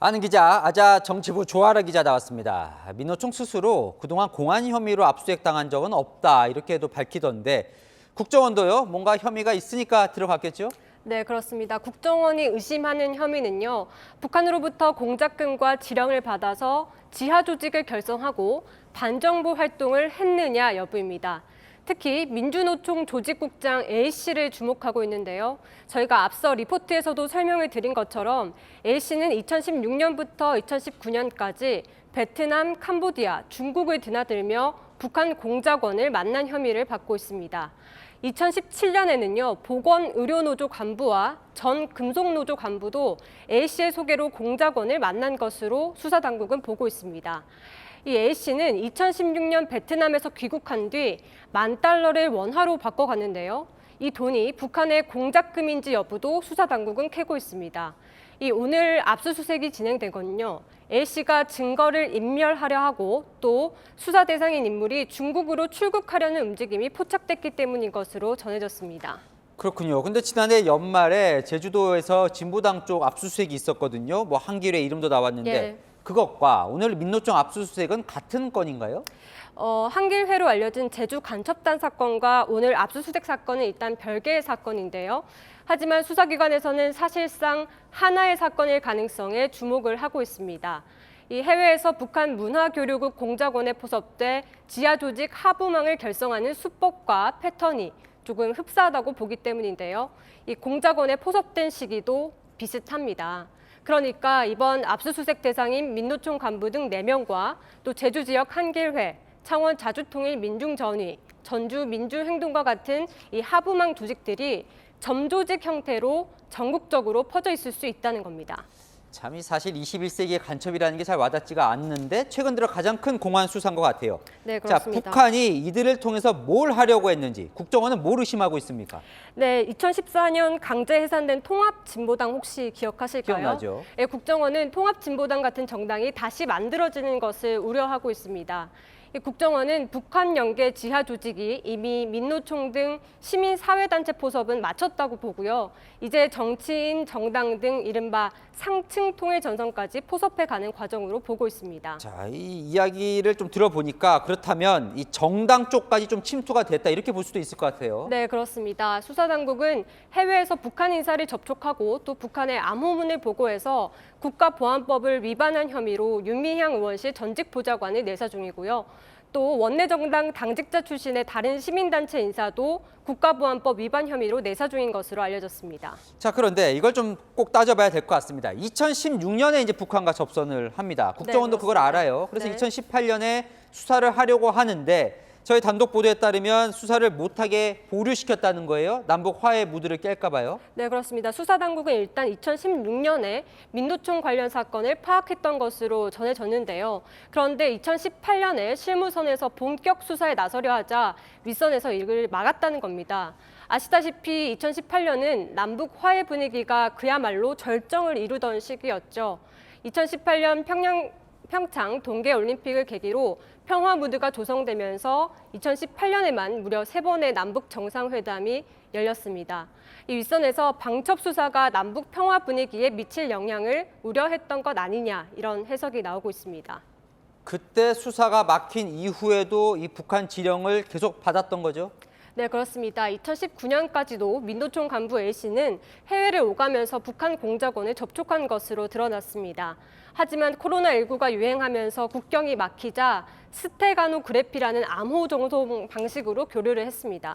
아는 기자, 아자 정치부 조아라 기자 나왔습니다. 민노총 스스로 그동안 공안 혐의로 압수수색 당한 적은 없다 이렇게도 밝히던데 국정원도요? 뭔가 혐의가 있으니까 들어갔겠죠? 네, 그렇습니다. 국정원이 의심하는 혐의는요, 북한으로부터 공작금과 지령을 받아서 지하 조직을 결성하고 반정부 활동을 했느냐 여부입니다. 특히 민주노총 조직국장 A씨를 주목하고 있는데요. 저희가 앞서 리포트에서도 설명을 드린 것처럼 A씨는 2016년부터 2019년까지 베트남, 캄보디아, 중국을 드나들며 북한 공작원을 만난 혐의를 받고 있습니다. 2017년에는요, 보건의료노조 간부와 전 금속노조 간부도 A씨의 소개로 공작원을 만난 것으로 수사당국은 보고 있습니다. 이 A씨는 2016년 베트남에서 귀국한 뒤 $10,000를 원화로 바꿔갔는데요. 이 돈이 북한의 공작금인지 여부도 수사당국은 캐고 있습니다. 이 오늘 압수수색이 진행되거든요. A씨가 증거를 인멸하려 하고 또 수사 대상인 인물이 중국으로 출국하려는 움직임이 포착됐기 때문인 것으로 전해졌습니다. 그렇군요. 근데 지난해 연말에 제주도에서 진보당 쪽 압수수색이 있었거든요. 뭐 한길의 이름도 나왔는데 예. 그것과 오늘 민노총 압수수색은 같은 건인가요? 한길회로 알려진 제주 간첩단 사건과 오늘 압수수색 사건은 일단 별개의 사건인데요. 하지만 수사기관에서는 사실상 하나의 사건일 가능성에 주목을 하고 있습니다. 이 해외에서 북한 문화교류국 공작원에 포섭돼 지하조직 하부망을 결성하는 수법과 패턴이 조금 흡사하다고 보기 때문인데요. 이 공작원에 포섭된 시기도 비슷합니다. 그러니까 이번 압수수색 대상인 민노총 간부 등 4명과 또 제주 지역 한길회, 창원 자주통일민중전의, 전주민주행동과 같은 이 하부망 조직들이 점조직 형태로 전국적으로 퍼져 있을 수 있다는 겁니다. 참이 사실 21세기의 간첩이라는 게 잘 와닿지가 않는데 최근 들어 가장 큰 공안 수사인 것 같아요. 네, 그렇습니다. 북한이 이들을 통해서 뭘 하려고 했는지 국정원은 뭘 의심하고 있습니까? 네, 2014년 강제 해산된 통합진보당 혹시 기억하실까요? 기억나죠. 네, 국정원은 통합진보당 같은 정당이 다시 만들어지는 것을 우려하고 있습니다. 이 국정원은 북한 연계 지하 조직이 이미 민노총 등 시민사회단체 포섭은 마쳤다고 보고요. 이제 정치인, 정당 등 이른바 상층 통일 전선까지 포섭해가는 과정으로 보고 있습니다. 자, 이 이야기를 좀 들어보니까 그렇다면 이 정당 쪽까지 좀 침투가 됐다 이렇게 볼 수도 있을 것 같아요. 네, 그렇습니다. 수사당국은 해외에서 북한 인사를 접촉하고 또 북한의 암호문을 보고해서 국가보안법을 위반한 혐의로 윤미향 의원실 전직 보좌관을 내사 중이고요. 또 원내정당 당직자 출신의 다른 시민단체 인사도 국가보안법 위반 혐의로 내사 중인 것으로 알려졌습니다. 자, 그런데 이걸 좀 꼭 따져봐야 될 것 같습니다. 2016년에 이제 북한과 접선을 합니다. 국정원도 네, 그걸 그렇습니다. 알아요. 그래서 네. 2018년에 수사를 하려고 하는데 저희 단독 보도에 따르면 수사를 못하게 보류시켰다는 거예요. 남북 화해 무드를 깰까 봐요. 네, 그렇습니다. 수사당국은 일단 2016년에 민노총 관련 사건을 파악했던 것으로 전해졌는데요. 그런데 2018년에 실무선에서 본격 수사에 나서려 하자 윗선에서 이를 막았다는 겁니다. 아시다시피 2018년은 남북 화해 분위기가 그야말로 절정을 이루던 시기였죠. 2018년 평창 동계올림픽을 계기로 평화 무드가 조성되면서 2018년에만 무려 3번의 남북 정상회담이 열렸습니다. 이 윗선에서 방첩 수사가 남북 평화 분위기에 미칠 영향을 우려했던 것 아니냐 이런 해석이 나오고 있습니다. 그때 수사가 막힌 이후에도 이 북한 지령을 계속 받았던 거죠? 네, 그렇습니다. 2019년까지도 민노총 간부 A씨는 해외를 오가면서 북한 공작원을 접촉한 것으로 드러났습니다. 하지만 코로나19가 유행하면서 국경이 막히자 스테가노그래피라는 암호 정송 방식으로 교류를 했습니다.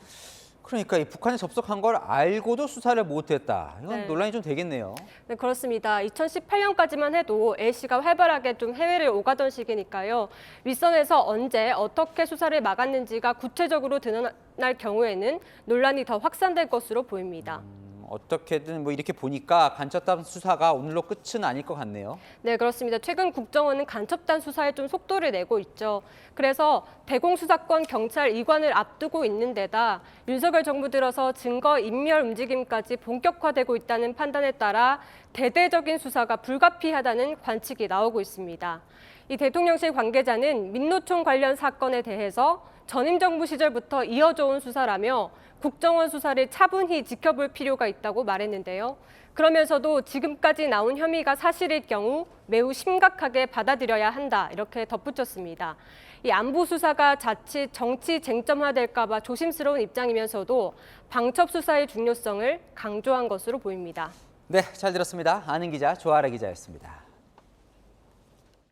그러니까 이 북한에 접속한 걸 알고도 수사를 못했다. 이건 네. 논란이 좀 되겠네요. 네, 그렇습니다. 2018년까지만 해도 A씨가 활발하게 좀 해외를 오가던 시기니까요. 윗선에서 언제 어떻게 수사를 막았는지가 구체적으로 드러날 경우에는 논란이 더 확산될 것으로 보입니다. 어떻게든 뭐 이렇게 보니까 간첩단 수사가 오늘로 끝은 아닐 것 같네요. 네, 그렇습니다. 최근 국정원은 간첩단 수사에 좀 속도를 내고 있죠. 그래서 대공수사권 경찰 이관을 앞두고 있는 데다 윤석열 정부 들어서 증거 인멸 움직임까지 본격화되고 있다는 판단에 따라 대대적인 수사가 불가피하다는 관측이 나오고 있습니다. 이 대통령실 관계자는 민노총 관련 사건에 대해서 전임 정부 시절부터 이어져 온 수사라며 국정원 수사를 차분히 지켜볼 필요가 있다고 말했는데요. 그러면서도 지금까지 나온 혐의가 사실일 경우 매우 심각하게 받아들여야 한다 이렇게 덧붙였습니다. 이 안보 수사가 자칫 정치 쟁점화될까 봐 조심스러운 입장이면서도 방첩 수사의 중요성을 강조한 것으로 보입니다. 네, 잘 들었습니다. 아는 기자 조아라 기자였습니다.